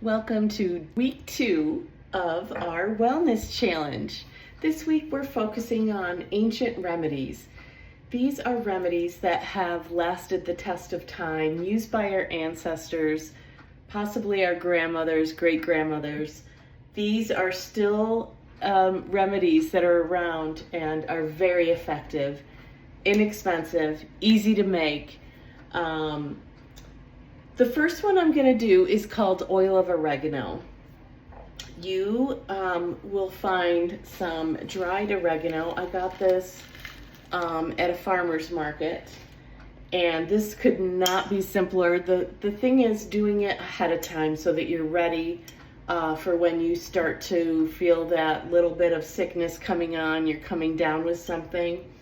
Welcome to week 2 of our wellness challenge. This week we're focusing on ancient remedies. These are remedies that have lasted the test of time, used by our ancestors, possibly our grandmothers, great-grandmothers. These are still remedies that are around and are very effective, inexpensive, easy to make. The first one I'm going to do is called oil of oregano. You will find some dried oregano. I got this at a farmer's market, and this could not be simpler. The thing is doing it ahead of time so that you're ready for when you start to feel that little bit of sickness coming on, you're coming down with something.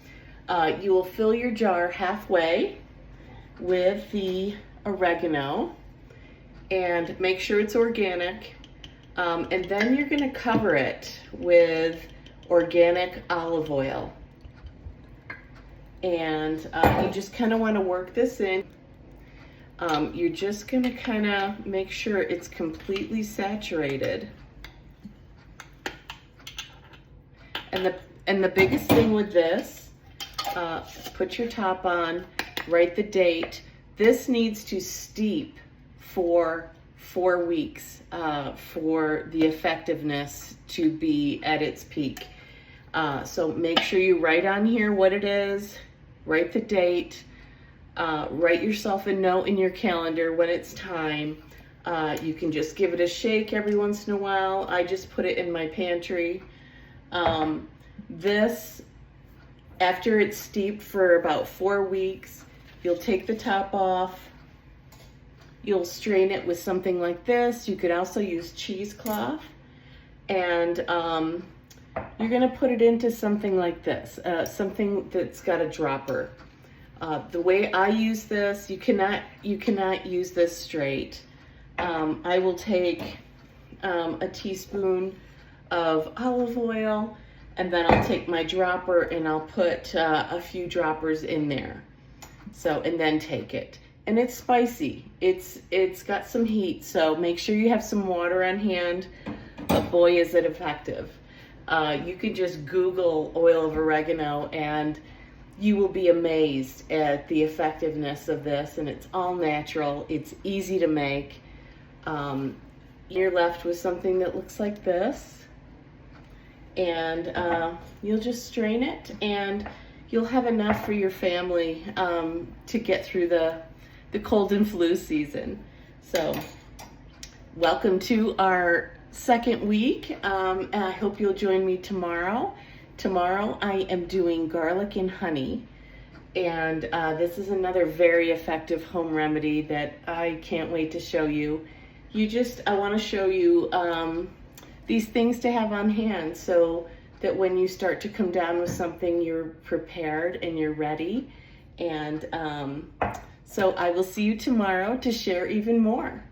You will fill your jar halfway with the oregano and make sure it's organic, and then you're going to cover it with organic olive oil, and you just kind of want to work this in. You're just going to kind of make sure it's completely saturated, and the biggest thing with this, put your top on, write the date. This needs to steep for 4 weeks for the effectiveness to be at its peak. So make sure you write on here what it is, write the date, write yourself a note in your calendar when it's time. You can just give it a shake every once in a while. I just put it in my pantry. This, after it's steeped for about 4 weeks, you'll take the top off. You'll strain it with something like this. You could also use cheesecloth. And you're gonna put it into something like this, something that's got a dropper. The way I use this, you cannot use this straight. I will take a teaspoon of olive oil, and then I'll take my dropper and I'll put a few droppers in there. So, and then take it. And it's spicy. It's got some heat, so make sure you have some water on hand, but boy is it effective. You can just Google oil of oregano and you will be amazed at the effectiveness of this, and it's all natural, it's easy to make. You're left with something that looks like this, and you'll just strain it, and you'll have enough for your family to get through the cold and flu season. So welcome to our second week. I hope you'll join me tomorrow. Tomorrow I am doing garlic and honey, and this is another very effective home remedy that I can't wait to show you. I want to show you these things to have on hand so that when you start to come down with something, you're prepared and you're ready. And so I will see you tomorrow to share even more.